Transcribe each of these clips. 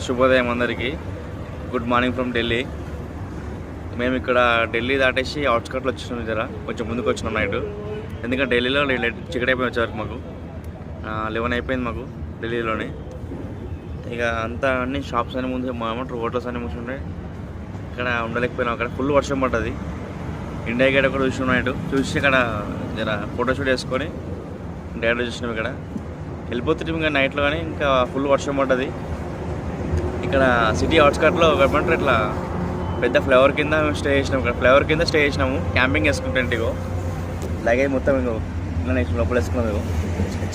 శుభోదయం అందరికీ. Good morning from Delhi. మేము ఇక్కడ ఢిల్లీ దాటేసి అవుట్స్కట్లో వచ్చినాం, జర కొంచెం ముందుకు వచ్చినాం నైట్. ఎందుకంటే ఢిల్లీలో చికెట్ అయిపోయి వచ్చేవరకు మాకు 11 అయిపోయింది మాకు ఢిల్లీలోనే. ఇక అంతా అన్ని షాప్స్ అన్ని ముందు ఏమంటారు హోటల్స్ అన్ని మూసుండే. ఇక్కడ ఉండలేకపోయినాం. అక్కడ ఫుల్ వర్షం పడ్డది. ఇండియా గేట్ ఒకటి చూసినాం నైట్. చూసి ఇక్కడ జర ఫోటోషూట్ వేసుకొని డైరెక్ట్ చూసినాం. ఇక్కడ వెళ్ళిపోతున్నాం ఇంకా నైట్లో, కానీ ఇంకా ఫుల్ వర్షం పడ్డది. ఇక్కడ సిటీ అవుట్స్కట్లో ఏమంటారు ఇట్లా పెద్ద ఫ్లవర్ కింద మేము స్టే చేసినాము. ఇక్కడ ఫ్లవర్ కింద స్టే చేసినాము క్యాంపింగ్ వేసుకుంటే. ఇగో లగేజ్ మొత్తం ఇంకో ఇలా నెక్స్ట్ లోపల వేసుకున్నాం. ఇగో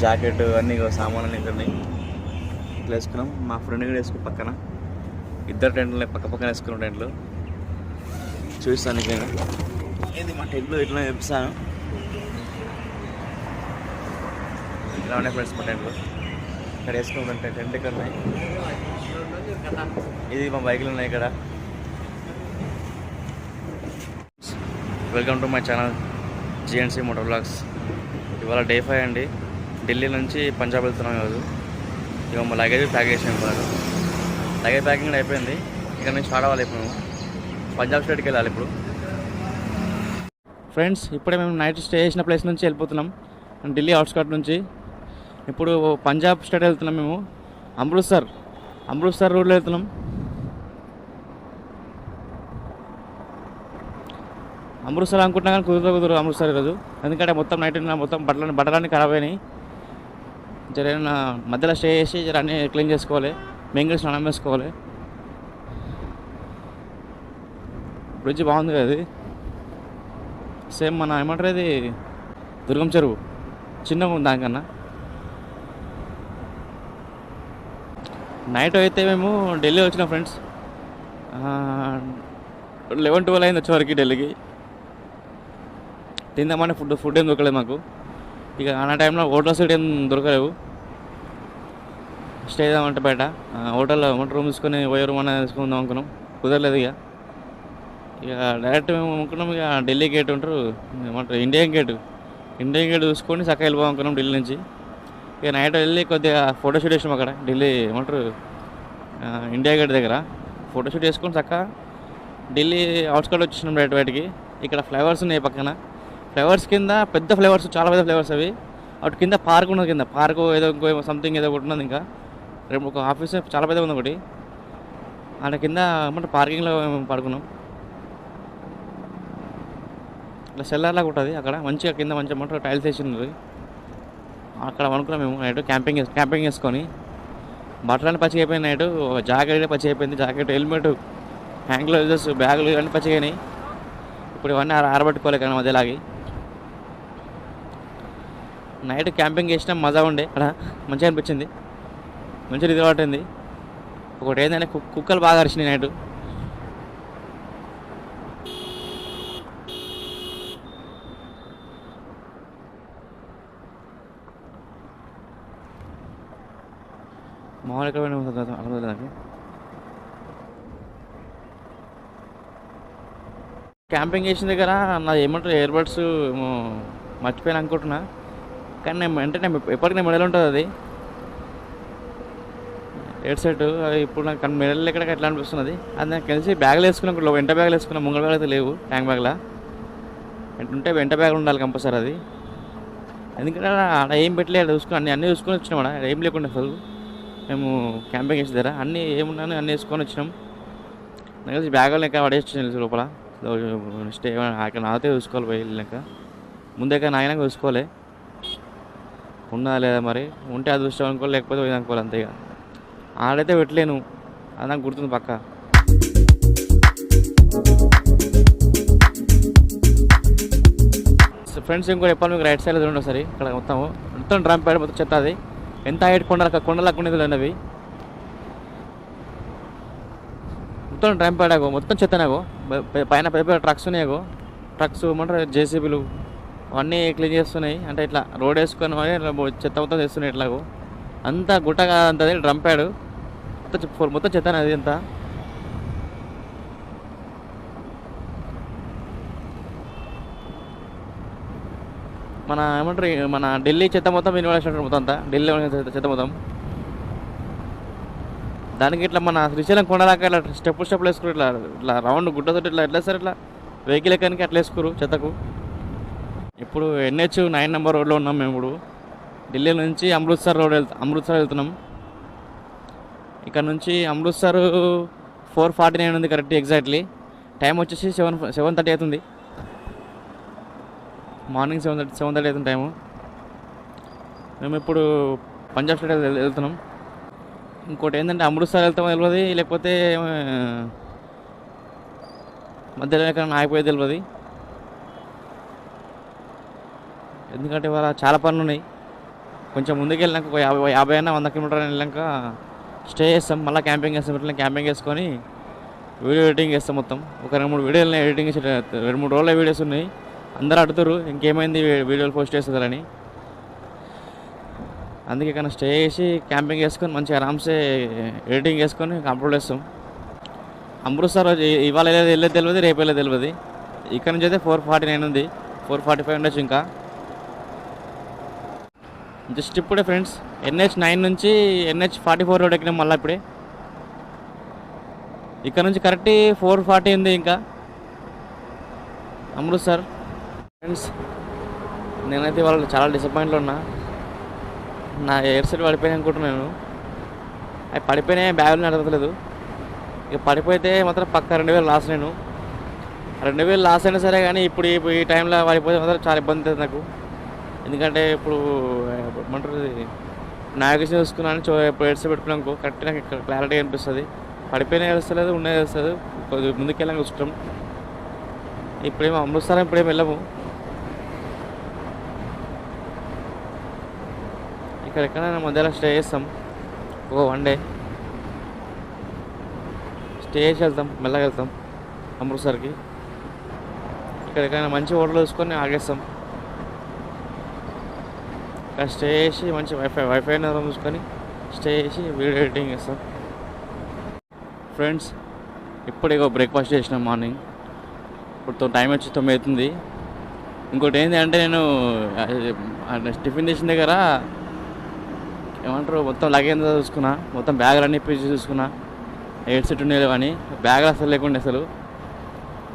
జాకెట్ అన్నీ ఇగో సామాన్ అన్నీ ఇక్కడ ఇట్లా వేసుకున్నాం. మా ఫ్రెండ్ కూడా వేసుకుని పక్కన ఇద్దరు టెంట్లు పక్క పక్కన వేసుకున్నాం. టెంట్లు చూపిస్తాను ఇక్కడ. ఇది మా టెంట్లు ఇట్లా చూపిస్తాను. ఇలా ఉన్నాయి ఫ్రెండ్స్ మా టెంట్లు. ఇక్కడ వేసుకుంటుంటే టెంట్ ఇక్కడ ఉన్నాయి. ఇది మా బైకులు ఉన్నాయి ఇక్కడ. Welcome to my channel GNC moto vlogs. ఇవాళ డే 5 అండి. ఢిల్లీ నుంచి పంజాబ్ వెళ్తున్నాం ఈరోజు. ఇక మా లగేజ్ ప్యాక్ చేసాం. ఇప్పుడు లగేజ్ ప్యాకింగ్ అయిపోయింది. ఇక్కడ నుంచి స్టార్ట్ అవ్వాలి. ఇప్పుడు పంజాబ్ స్టేట్కి వెళ్ళాలి. ఇప్పుడు ఫ్రెండ్స్ ఇప్పుడే మేము నైట్ స్టే చేసిన ప్లేస్ నుంచి వెళ్ళిపోతున్నాం, ఢిల్లీ అవుట్స్కట్ నుంచి. ఇప్పుడు పంజాబ్ స్టేట్ వెళ్తున్నాం మేము. అమృత్సర్ రోడ్లో వెళ్తున్నాం. అమృత్సర్ అనుకుంటున్నా కానీ కుదరదు అమృత్సర్ ఈరోజు. ఎందుకంటే మొత్తం నైట్ మొత్తం బట్టలన్నీ ఖరాబ్ అయినాయి. జరైనా మధ్యలో స్టే చేసి జర అన్నీ క్లీన్ చేసుకోవాలి. మేము కూడా స్నానం వేసుకోవాలి. బ్రిడ్జ్ బాగుంది కదా, అది సేమ్ మన ఏమంటారు ఇది దుర్గం చెరువు, చిన్నగా ఉంది దానికన్నా. నైట్ అయితే మేము ఢిల్లీ వచ్చినాం ఫ్రెండ్స్. 11-12 అయింది వచ్చేవరకు ఢిల్లీకి. తిందామని ఫుడ్ ఏం దొరకలేదు మాకు. ఇక ఆ టైంలో హోటల్స్ ఏం దొరకలేవు. స్టే చేద్దామంటే బయట హోటల్లో రూమ్ తీసుకొని పోయే రూమ్ అనేది తీసుకుందాం అనుకున్నాం. కుదరలేదు. ఇక డైరెక్ట్ మేము అనుకున్నాం ఇక ఢిల్లీ గేట్ ఉంటారు ఏమంటారు ఇండియన్ గేట్ చూసుకొని చక్కగా వెళ్ళిపోదాం అనుకున్నాం ఢిల్లీ నుంచి. ఇక నైట్ వెళ్ళి కొద్దిగా ఫోటోషూట్ వేసినాం అక్కడ ఢిల్లీ ఏమంటారు ఇండియా గేట్ దగ్గర. ఫోటోషూట్ వేసుకొని చక్కగా ఢిల్లీ అవుట్స్కట్ వచ్చేసినాం డైరెక్ట్ బయటికి. ఇక్కడ ఫ్లవర్స్ ఉన్నాయి పక్కన. ఫ్లవర్స్ కింద పెద్ద ఫ్లవర్స్, చాలా పెద్ద ఫ్లవర్స్ అవి. అటు కింద పార్క్ ఉన్నది. కింద పార్కు ఏదో ఇంకో సంథింగ్ ఏదో ఒకటి ఉన్నది. ఇంకా రేపు ఒక ఆఫీస్ చాలా పెద్దగా ఉంది ఒకటి. అక్కడ కింద ఏమంటారు పార్కింగ్లో పడుకున్నాం. ఇట్లా సెల్లర్లాగా ఉంటుంది అక్కడ. మంచిగా కింద మంచిగా ఏమంటారు టైల్స్ వేసి ఉన్నది. అక్కడ అనుకున్నాం మేము నైట్ క్యాంపింగ్ వేసుకొని. బట్టలన్నీ పచ్చిగా అయిపోయినాయి. నైట్ జాకెట్ పచ్చి అయిపోయింది. జాకెట్, హెల్మెట్, హ్యాండ్ గ్లౌజెస్, బ్యాగులు ఇవన్నీ పచ్చిగా అయినాయి. ఇప్పుడు ఇవన్నీ ఆరబెట్టుకోవాలి కానీ మధ్యలాగి. నైట్ క్యాంపింగ్ చేసినా మజా ఉండే. అక్కడ మంచిగా అనిపించింది, మంచిగా నిద్ర పట్టింది. ఒకటి ఏంటంటే కుక్కలు బాగా అరిచినాయి నైట్. మామూలు ఎక్కడ అర్థం నాకు. క్యాంపింగ్ చేసిన దగ్గర నాది ఏమంటారు ఇయర్బడ్స్ మర్చిపోయాను అనుకుంటున్నా. కానీ నేను ఎప్పటికీ నేను మెడల్ ఉంటుంది అది హెడ్ సెట్. ఇప్పుడు నాకు మెడల్ ఎక్కడ ఎట్లా అనిపిస్తున్నది. అది నాకు కలిసి బ్యాగులు వేసుకున్నాం. వెంట బ్యాగులు వేసుకున్నాం. ముంగళ బ్యాగులు అయితే లేవు. ట్యాంక్ బ్యాగ్లా ఉంటే వెంట బ్యాగులు ఉండాలి కంపల్సరీ అది. ఎందుకంటే అక్కడ ఏం పెట్టలేదు చూసుకుని అన్నీ చూసుకొని వచ్చినాం. అక్కడ ఏం లేకుండా అసలు మేము క్యాంపింగ్ చేసే దగ్గర అన్నీ ఏమున్నాను అన్నీ వేసుకొని వచ్చినాం. నాకు తెలిసి బ్యాగులు ఇంకా పడేసి లోపల స్టే అక్కడ నాతో చూసుకోవాలి. పోయి వెళ్ళాక ముందే నాయన చూసుకోవాలి ఉన్నా లేదా. మరి ఉంటే అది చూస్తాం అనుకోవాలి, లేకపోతే పోయి అనుకోవాలి అంతే. ఇక ఆడైతే పెట్టలేను, అది నాకు గుర్తుంది పక్క. ఫ్రెండ్స్ ఇంకో చెప్పాలి మీకు, రైట్ సైడ్ చూడండి ఒకసారి. ఇక్కడ మొత్తం డ్రమ్ ప్యాడ్ మొత్తం చెత్త. అది ఎంత హైట్ కొండలకు ఉండేది అవి. మొత్తం డ్రమ్ ప్యాడ్ ఆగో మొత్తం చెత్తనాగో. పైన పెద్ద పెద్ద ట్రక్స్ ఉన్నాయో. ట్రక్స్ ఏమంటారు జేసీబీలు అవన్నీ క్లీన్ చేస్తున్నాయి. అంటే ఇట్లా రోడ్ వేసుకొని చెత్త మొత్తం చేస్తున్నాయి. ఇట్లాగో అంతా గుట్టగా అంతది డ్రమ్ ప్యాడ్ మొత్తం చెత్త అది అంతా. మన ఏమంటారు మన ఢిల్లీ చెత్త మొత్తం ఇన్వాల్వ్ మొత్తం అంతా ఢిల్లీ చెత్త మొత్తం దానికి ఇట్లా మన శ్రీశైలం కొండలాగా ఇట్లా స్టెప్పులు వేసుకోరు, ఇట్లా ఇట్లా రౌండ్ గుడ్డతో ఇట్లా ఎట్లా సార్ ఇట్లా వెహికల్ ఎక్కడానికి అట్లా వేసుకోరు చెత్తకు. ఇప్పుడు NH9 నెంబర్ రోడ్లో ఉన్నాం మేము. ఇప్పుడు ఢిల్లీ నుంచి అమృత్సర్ అమృత్సర్ వెళ్తున్నాం. ఇక్కడ నుంచి అమృత్సర్ 4:49 ఉంది కరెక్ట్ ఎగ్జాక్ట్లీ. టైం వచ్చేసి 7:30 అవుతుంది. మార్నింగ్ 7:30 అవుతుంది టైము. మేము ఇప్పుడు పంజాబ్ స్టేట్ వెళ్తున్నాం. ఇంకోటి ఏంటంటే అమృత్సర్ వెళ్తామో తెలియదు, లేకపోతే మధ్యలో ఎక్కడ ఆగిపోయేది తెలియదు. ఎందుకంటే ఇవాళ చాలా పనులు ఉన్నాయి. కొంచెం ముందుకు వెళ్ళినాక ఒక 50 అయినా 100 కిలోమీటర్లు వెళ్ళాక స్టే చేస్తాం. మళ్ళీ క్యాంపింగ్ చేస్తాం. ఇట్లా క్యాంపింగ్ చేసుకొని వీడియో ఎడిటింగ్ చేస్తాం. మొత్తం ఒక 2-3 వీడియోలు ఎడిటింగ్ చేసి 2-3 రోజుల వీడియోస్ ఉన్నాయి. అందరూ అడుగుతారు ఇంకేమైంది వీడియోలు పోస్ట్ చేస్తుందని. అందుకే ఇక్కడ స్టే చేసి క్యాంపింగ్ చేసుకొని మంచిగా ఆరామ్సే ఎడిటింగ్ చేసుకొని అప్లోడ్ చేస్తాం. అమృత్సర్ ఇవాళ వెళ్ళేది తెలియదు, రేపు వెళ్ళేది తెలియదు. ఇక్కడ నుంచి అయితే 4:49 ఉంది, 4:45 ఉండొచ్చు. ఇంకా జస్ట్ ఇప్పుడే ఫ్రెండ్స్ NH9 నుంచి NH44 రోడ్ ఎక్కినాం. మళ్ళీ ఇప్పుడే ఇక్కడ నుంచి కరెక్ట్ 4:40 ఉంది ఇంకా అమృత్సర్. ఫ్రెండ్స్ నేనైతే వాళ్ళు చాలా డిసప్పాయింట్లో ఉన్నా. నా ఎయిర్ సెట్ పడిపోయినాయి అనుకుంటున్నాను. అవి పడిపోయినాయి, బ్యాగులు నడవట్లేదు. ఇక పడిపోతే మాత్రం పక్క 2,000 లాస్. నేను 2,000 లాస్ అయినా సరే కానీ ఇప్పుడు ఈ టైంలో పడిపోతే మాత్రం చాలా ఇబ్బంది అవుతుంది నాకు. ఎందుకంటే ఇప్పుడు ఏమంటారు నావిగేషన్ చూసుకున్నాను, ఇప్పుడు ఎయిర్ సెట్ పెట్టుకున్నాను కరెక్ట్ నాకు ఇక్కడ క్లారిటీ అనిపిస్తుంది. పడిపోయినా తెలుస్తలేదు, ఉన్నది తెలుస్తుంది. కొద్దిగా ముందుకెళ్ళాక చూస్తాం. ఇప్పుడేమో అమృత్సర్ ఇప్పుడేమో వెళ్ళము. ఇక్కడ ఎక్కడైనా మధ్యలో స్టే చేస్తాం. ఒక 1 డే స్టే చేసి వెళ్తాం, మెల్లగా వెళ్తాం అమృత్సర్కి. ఇక్కడ ఎక్కడైనా మంచి హోటల్ చూసుకొని ఆగేస్తాం. ఇక్కడ స్టే చేసి మంచి వైఫై చూసుకొని స్టే చేసి వీడియో ఎడిటింగ్ చేస్తాం. ఫ్రెండ్స్ ఇప్పుడు ఇక బ్రేక్ఫాస్ట్ చేసినాం మార్నింగ్. ఇప్పుడు టైం వచ్చి 9 అవుతుంది. ఇంకోటి ఏంటి అంటే నేను టిఫిన్ చేసిన దగ్గర ఏమంటారు మొత్తం లగేజ్ చూసుకున్నా, మొత్తం బ్యాగులు అన్నీ ఇప్పి చూసుకున్నా. ఎయిర్ సెట్ ఉండేది కానీ బ్యాగులు అసలు లేకుండే, అసలు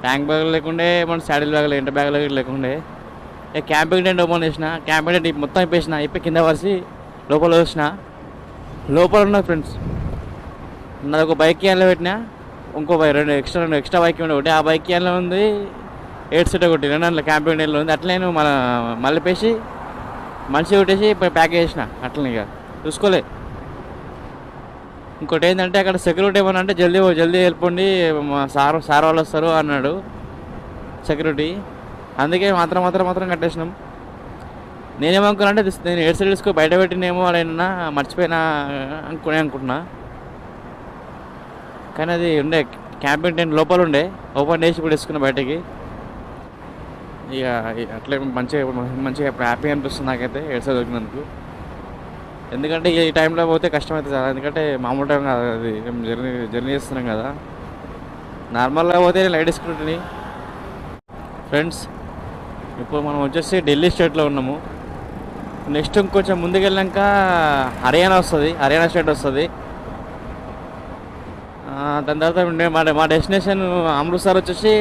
ట్యాంక్ బ్యాగులు లేకుండే, మన శాడిల్ బ్యాగులు ఎంట బ్యాగులు లేకుండే. క్యాంపింగ్ టెంట్ ఓపెన్ చేసిన, క్యాంపింగ్ టెంట్ మొత్తం ఇప్పి కింద వరిసి లోపల చూసిన. లోపల ఉన్నది ఫ్రెండ్స్ నాది ఒక బైక్ క్యాన్లో పెట్టినా, ఇంకో రెండు ఎక్స్ట్రా బైక్ ఉండే ఒకటి. ఆ బైక్ క్యాన్లో ఉంది ఎయిర్ సెట్ ఒకటి, రెండు క్యాంపింగ్ టెంట్లో ఉంది. అట్లా నేను మళ్ళీ పేసి మనిషి కొట్టేసి ప్యాక్ చేసిన. అట్లనే ఇక చూసుకోలే. ఇంకోటి ఏంటంటే అక్కడ సెక్యూరిటీ ఏమన్నా అంటే జల్దీ వెళ్ళిపోండి, మా సార్ వాళ్ళు వస్తారు అన్నాడు సెక్యూరిటీ. అందుకే మాత్రం కట్టేసినాం. నేనేమనుకున్నా అంటే నేను ఎయిర్ సెట్ తీసుకో బయట పెట్టినేమో వాళ్ళైనా మర్చిపోయినా అనుకుంటున్నా. కానీ అది ఉండే క్యాంపింగ్ టెంట్ లోపల ఉండే, ఓపెన్ చేసి ఇప్పుడు వేసుకున్నా బయటకి. ఇక అట్లే మంచిగా హ్యాపీ అనిపిస్తుంది నాకైతే ఎయిర్ సెట్ దొరికినందుకు. ఎందుకంటే ఈ టైంలో పోతే కష్టమవుతుంది కదా, ఎందుకంటే మామూలు టైం కాదు అది, మేము జర్నీ చేస్తున్నాం కదా. నార్మల్గా పోతే నేను లైట్ తీసుకుంటుని. ఫ్రెండ్స్ ఇప్పుడు మనం వచ్చేసి ఢిల్లీ స్టేట్లో ఉన్నాము. నెక్స్ట్ ఇంకొంచెం ముందుకు వెళ్ళాక హర్యానా స్టేట్ వస్తుంది. దాని తర్వాత మా డెస్టినేషన్ అమృత్సర్ వచ్చేసి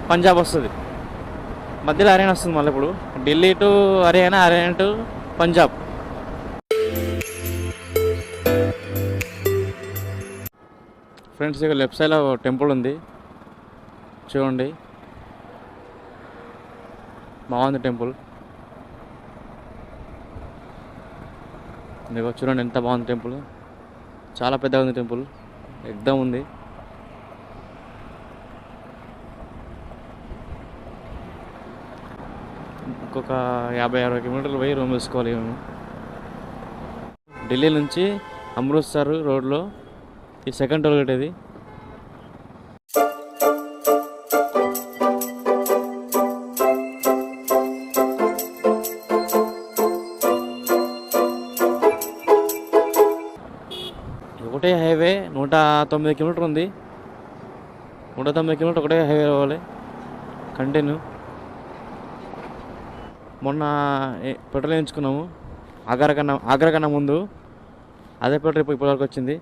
పంజాబ్ వస్తుంది. మధ్యలో హర్యానా వస్తుంది. మళ్ళీ ఇప్పుడు Delhi to Haryana to Punjab. Friends ఇక లెఫ్ట్ సైడ్లో టెంపుల్ ఉంది చూడండి, బాగుంది టెంపుల్. మీకు చూడండి ఎంత బాగుంది టెంపుల్, చాలా పెద్దగా ఉంది టెంపుల్, ఎక్దమ్ ఉంది. ఇంకొక 50-60 కిలోమీటర్లు పోయి రూమ్ తీసుకోవాలి మేము. ఢిల్లీ నుంచి అమృత్సర్ రోడ్లో ఈ సెకండ్ టోల్ గేట్ ఇది. ఒకటే హైవే 109 కిలోమీటర్ ఉంది. 109 కిలోమీటర్ ఒకటే హైవే రావాలి కంటిన్యూ. మొన్న పెట్రోల్ వేయించుకున్నాము ఆగ్రా కన్నా ముందు. అదే పెట్రోల్ ఇప్పటివరకు వచ్చింది.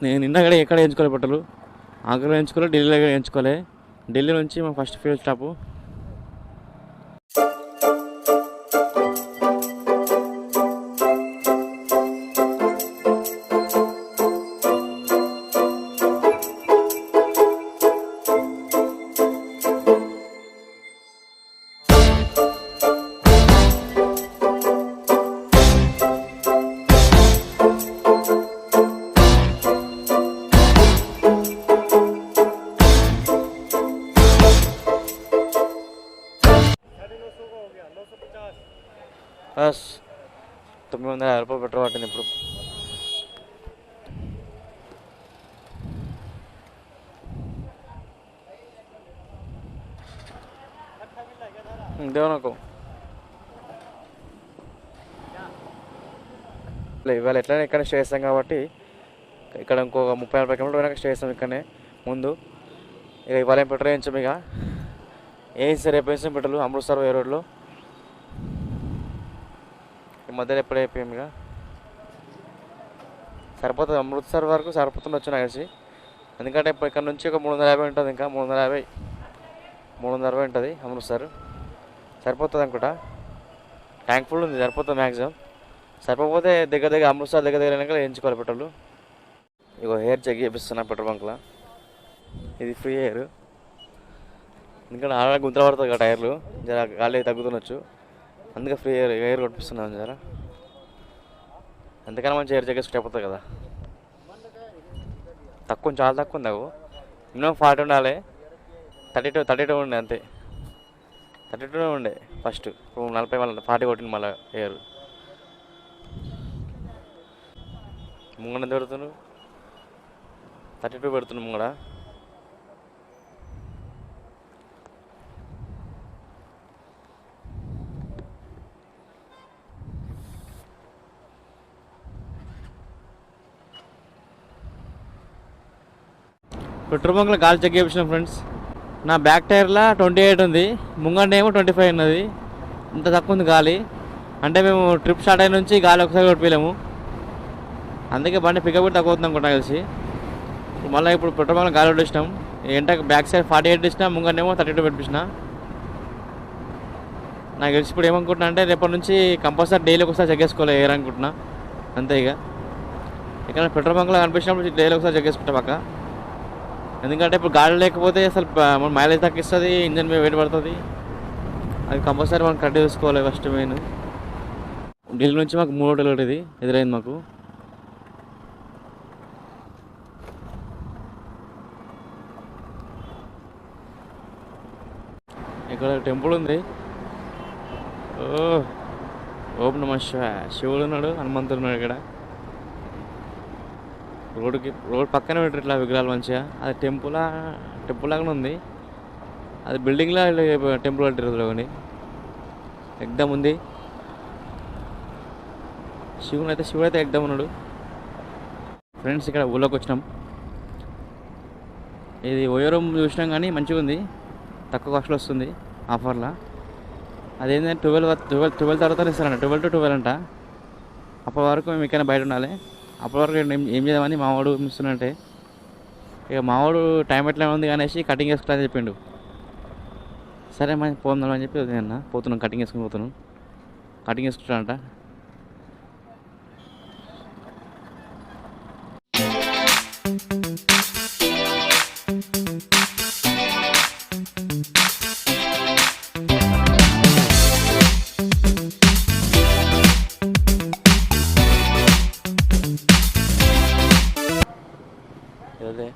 నేను ఇందాక ఎక్కడ ఎంచుకోలే బట్టలు, ఆగ్రాలో ఎంచుకోలే, ఢిల్లీలో ఎంచుకోలే. ఢిల్లీ నుంచి మా ఫస్ట్ ఫ్యూల్ స్టాపు. బస్ 950 రూపాయలు పెట్రోల్ పట్టింది ఇప్పుడు. దేవనకు ఇవాళ ఎట్లయినా ఇక్కడ స్టే చేస్తాం కాబట్టి ఇక్కడ ఇంకొక 30-40 కిలోమీటర్ వెనక స్టే చేస్తాం ఇక్కడనే ముందు. ఇక ఇవాళ ఏం పెట్రోల్ వేయించాం, ఇక వేసి రేపు వేసాం పెట్రోల్ అమృత్సర్ ఏ రోడ్లో. ఈ మధ్యలో ఎప్పుడు అయిపోయాం, ఇక సరిపోతుంది అమృత్సర్ వరకు సరిపోతుండొచ్చు నాకు తెలిసి. ఎందుకంటే ఇప్పుడు ఇక్కడ నుంచి ఒక 350 ఉంటుంది, ఇంకా 360 ఉంటుంది అమృత్సర్. సరిపోతుంది అనుకుంటా, ట్యాంక్ ఫుల్ ఉంది, సరిపోతుంది మ్యాక్సిమం. సరిపోతే దగ్గర అమృత్సర్ దగ్గర వెనక వేయించుకోవాలి పెట్రోల్. ఇగో హెయిర్ చెక్ చేపిస్తున్నా పెట్రోల్ బంక్లో. ఇది ఫ్రీ ఎయిర్, ఎందుకంటే ఆడ గుంతలు పడుతుంది కదా టైర్లు, జర గాలి తగ్గుతుండొచ్చు, అందుకే ఫ్రీ ఎయిర్ కొట్టిస్తున్నాను జర. అందుకని మంచి ఎయిర్ చెక్ అయిపోతుంది కదా. తక్కువ, చాలా తక్కువ ఉంది. మినిమం 40 ఉండాలి, 32 ఉండే అంతే. 32 ఉండే ఫస్ట్, ఇప్పుడు 40 మళ్ళీ 40 కొట్టింది మళ్ళీ ఎయిర్. ముంగడ ఎంత పెడుతున్నావు? 32 పెడుతున్నావు ముంగడ. పెట్రోల్ బంక్లో గాలి చెక్ చేయించిన ఫ్రెండ్స్. నా బ్యాక్ టైర్లో 28 ఉంది, ముంగండ ఏమో 25 ఉన్నది. ఇంత తక్కువ ఉంది గాలి. అంటే మేము ట్రిప్ స్టార్ట్ అయిన నుంచి గాలి ఒకసారి కొట్టిపోయాము, అందుకే బండి పికప్ కూడా తక్కువ అవుతుంది అనుకుంటా కలిసి. మళ్ళీ ఇప్పుడు పెట్రోల్ బంక్లో గాలి కొట్టేసినాం. ఏంటంటే బ్యాక్ సైడ్ 48 ఇచ్చిన, ముంగండేమో 32 పెట్టించిన. నాకు తెలిసి ఇప్పుడు ఏమనుకుంటున్నా అంటే రేపటి నుంచి కంపల్సరీ డైలీ ఒకసారి చెక్ చేసుకోవాలి ఎయిర్ అనుకుంటున్నా, అంతే. ఇక ఇక్కడ పెట్రోల్ బంక్లో కనిపించినప్పుడు డైలీ ఒకసారి చెక్ చేసుకుంటా పక్క. ఎందుకంటే ఇప్పుడు గాలి లేకపోతే అసలు మైలేజ్ తగ్గిస్తుంది, ఇంజన్ మీద వెయిట్ పడుతుంది. అది కంపల్సరీ మనం కరెక్ట్ చేసుకోవాలి ఫస్ట్ మెయిన్. ఢిల్లీ నుంచి మాకు 3 హోటల్ ఇది ఎదురైంది మాకు. ఇక్కడ టెంపుల్ ఉంది, ఓం నమః శివాయ. శివుడు ఉన్నాడు, హనుమంతుడు ఉన్నాడు. ఇక్కడ రోడ్ పక్కనే పెట్టారు ఇట్లా విగ్రహాలు మంచిగా. అది టెంపుల్ లాగానే ఉంది, అది బిల్డింగ్లో టెంపుల్ కట్టారు కానీ ఎగ్దమ్ ఉంది. శివుడు అయితే ఎగ్దమ్ ఉన్నాడు. ఫ్రెండ్స్ ఇక్కడ ఊళ్ళోకి వచ్చినాం. ఇది ఓయో రూమ్ చూసినాం కానీ మంచిగా ఉంది, తక్కువ కాస్ట్లో వస్తుంది ఆఫర్లో. అదేంటంటే 12 తర్వాత ఇస్తారంట, 12 to 12 అంట. అప్పటి వరకు మేము ఇక్కడ బయట ఉండాలి. అప్పటి వరకు ఏం చేద్దామని మావాడు ఇస్తున్నట్టే. ఇక మావాడు టైం ఎట్లా ఉంది అనేసి కటింగ్ వేసుకోవాలని చెప్పిండు. సరే మరి పోదాం అని చెప్పి అన్న పోతున్నాం, కటింగ్ వేసుకుని పోతున్నాం. కటింగ్ వేసుకుంటానంట. అదే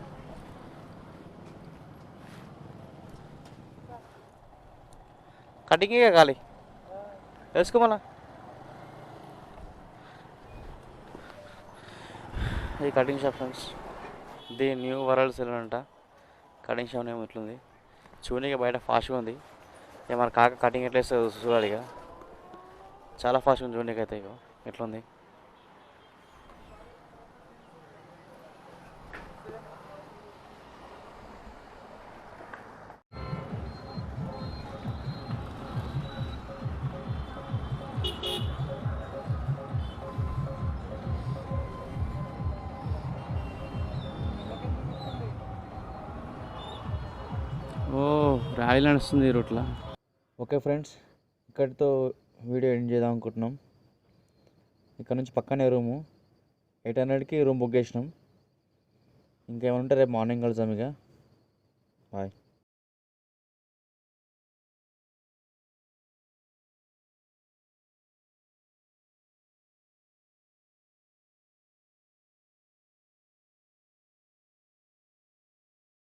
కటింగే కాలి వేసుకో మళ్ళా. ఇది కటింగ్ షాప్ ఫ్రెండ్స్, ఇది న్యూ వరల్డ్ సెలూన్ అంట. కటింగ్ షాప్ ఏమో ఇట్లుంది చూడడానికి, బయట ఫాస్ట్గా ఉంది. ఇక మన కాక కటింగ్ ఎట్లా వేస్తే చూడాలి. ఇక చాలా ఫాస్ట్గా ఉంది చూడడానికి అయితే. ఇక ఎట్లుంది ర్యాలీ నడుస్తుంది ఈ రూట్లో. ఓకే ఫ్రెండ్స్, ఇక్కడితో వీడియో ఎండ్ చేద్దాం అనుకుంటున్నాం. ఇక్కడ నుంచి పక్కనే రూము 800కి రూమ్ బుక్ చేసినాం. ఇంకేమైనా ఉంటే రేపు మార్నింగ్ కలుద్దాం. ఇక బాయ్.